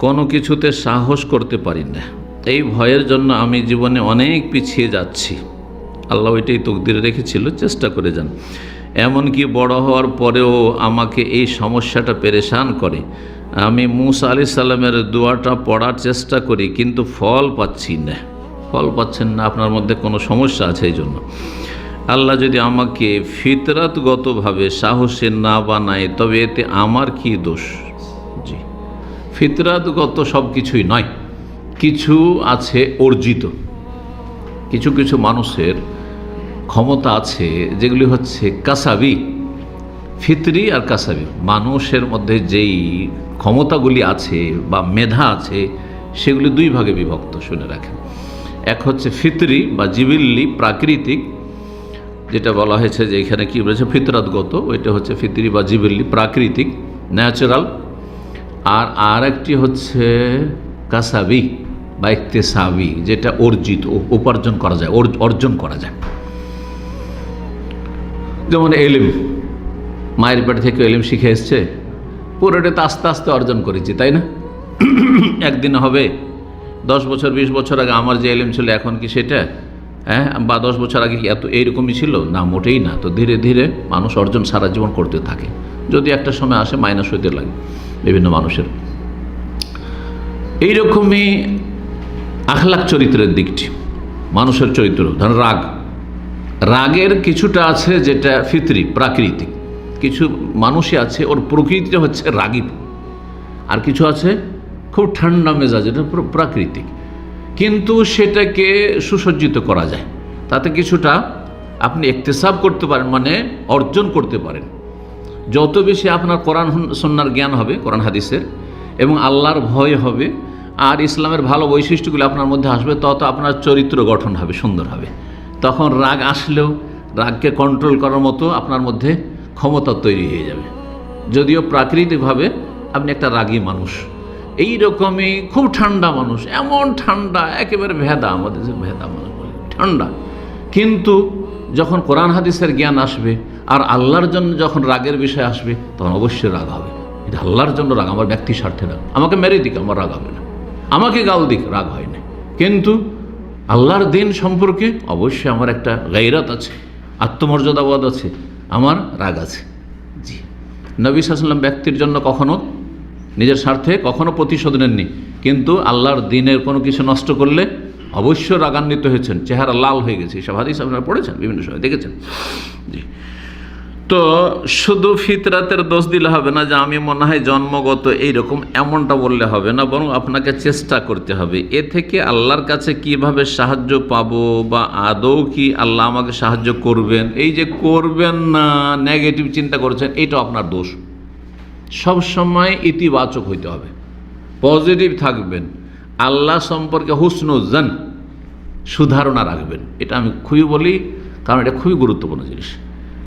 কোনো কিছুতে সাহস করতে পারি না, এই ভয়ের জন্য আমি জীবনে অনেক পিছিয়ে যাচ্ছি। আল্লাহ ওইটাই তকদিরে রেখেছিল, চেষ্টা করে যান। এমনকি বড় হওয়ার পরেও আমাকে এই সমস্যাটা পেরেশান করে। আমি মুসা আলাইহিস সালামের দোয়াটা পড়ার চেষ্টা করি, কিন্তু ফল পাচ্ছি না। ফল পাচ্ছেন না, আপনার মধ্যে কোনো সমস্যা আছে এই জন্য। আল্লাহ যদি আমাকে ফিতরাতগতভাবে সাহসী না বানায়, তবে এতে আমার কি দোষ? জি, ফিতরাতগত সব কিছুই নয়, কিছু আছে অর্জিত। কিছু কিছু মানুষের ক্ষমতা আছে যেগুলি হচ্ছে কাসাবি, ফিতরি আর কাসাবি। মানুষের মধ্যে যেই ক্ষমতাগুলি আছে বা মেধা আছে, সেগুলি দুই ভাগে বিভক্ত, শুনে রাখেন। এক হচ্ছে ফিতরি বা জিবিল্লি, প্রাকৃতিক, যেটা বলা হয়েছে যে এখানে কী বলেছে ফিতরাতগত, ওইটা হচ্ছে ফিতরি বা জিবিল্লি, প্রাকৃতিক, ন্যাচারাল। আর একটি হচ্ছে কাসাবি বা ইকতেসাবি, যেটা অর্জিত, উপার্জন করা যায়, অর্জন করা যায়। যেমন এলিম, মায়ের পেট থেকে এলিম শিখে এসছে, পুরোটা তো আস্তে আস্তে অর্জন করেছি, তাই না? একদিনে হবে? 10 বছর 20 বছর আগে আমার যে এলিম ছিল এখন কি সেটা? বা 10 বছর আগে কি এত এইরকমই ছিল? না, মোটেই না। তো ধীরে ধীরে মানুষ অর্জন সারা জীবন করতে থাকে, যদি একটা সময় আসে মাইনাস হইতে লাগে বিভিন্ন মানুষের। এইরকমই আখলাক, চরিত্রের দিকটি, মানুষের চরিত্র। ধরেন রাগের কিছুটা আছে যেটা ফিতরি, প্রাকৃতিক। কিছু মানুষই আছে ওর প্রকৃতিটা হচ্ছে রাগী, আর কিছু আছে খুব ঠান্ডা মেজাজ, এটা প্রাকৃতিক, কিন্তু সেটাকে সুসজ্জিত করা যায়। তাতে কিছুটা আপনি ইকতিসাব করতে পারেন, মানে অর্জন করতে পারেন। যত বেশি আপনার কোরআন সুন্নাহর জ্ঞান হবে, কোরআন হাদিসের, এবং আল্লাহর ভয় হবে, আর ইসলামের ভালো বৈশিষ্ট্যগুলো আপনার মধ্যে আসবে, তত আপনার চরিত্র গঠন হবে, সুন্দর হবে। তখন রাগ আসলেও রাগকে কন্ট্রোল করার মতো আপনার মধ্যে ক্ষমতা তৈরি হয়ে যাবে। যদিও প্রাকৃতিকভাবে আপনি একটা রাগী মানুষ, এই রকমই খুব ঠান্ডা মানুষ, এমন ঠান্ডা একেবারে ভেদা, আমাদের যে ভেদা মানুষ বলে, ঠান্ডা। কিন্তু যখন কোরআন হাদিসের জ্ঞান আসবে আর আল্লাহর জন্য যখন রাগের বিষয় আসবে, তখন অবশ্যই রাগ হবে। এটা আল্লাহর জন্য রাগ, আমার ব্যক্তি স্বার্থে রাগ। আমাকে মেরে দিক, আমার রাগ হবে না। আমাকে গাল দিক, রাগ হয় না। কিন্তু আল্লাহর দিন সম্পর্কে অবশ্যই আমার একটা গায়রাত আছে, আত্মমর্যাদাবোধ আছে, আমার রাগ আছে। জি, নবী সাল্লাল্লাহু আলাইহি ওয়াসাল্লাম ব্যক্তির জন্য কখনো নিজের স্বার্থে কখনো প্রতিশোধ নেননি, কিন্তু আল্লাহর দিনের কোনো কিছু নষ্ট করলে অবশ্যই রাগান্বিত হয়েছেন, চেহারা লাল হয়ে গেছে। সব হাদিস আপনারা পড়েছেন, বিভিন্ন সময় দেখেছেন। জি, তো শুধু ফিতরাতের দোষ দিলে হবে না, যে আমি মনে হয় জন্মগত এইরকম, এমনটা বললে হবে না, বরং আপনাকে চেষ্টা করতে হবে। এ থেকে আল্লাহর কাছে কিভাবে সাহায্য পাবো, বা আদৌ কি আল্লাহ আমাকে সাহায্য করবেন, এই যে করবেন না নেগেটিভ চিন্তা করছেন, এটা আপনার দোষ। সব সময় ইতিবাচক হইতে হবে, পজিটিভ থাকবেন, আল্লাহ সম্পর্কে হুসনুজ্জান, সুধারণা রাখবেন। এটা আমি খুবই বলি, কারণ এটা খুবই গুরুত্বপূর্ণ জিনিস।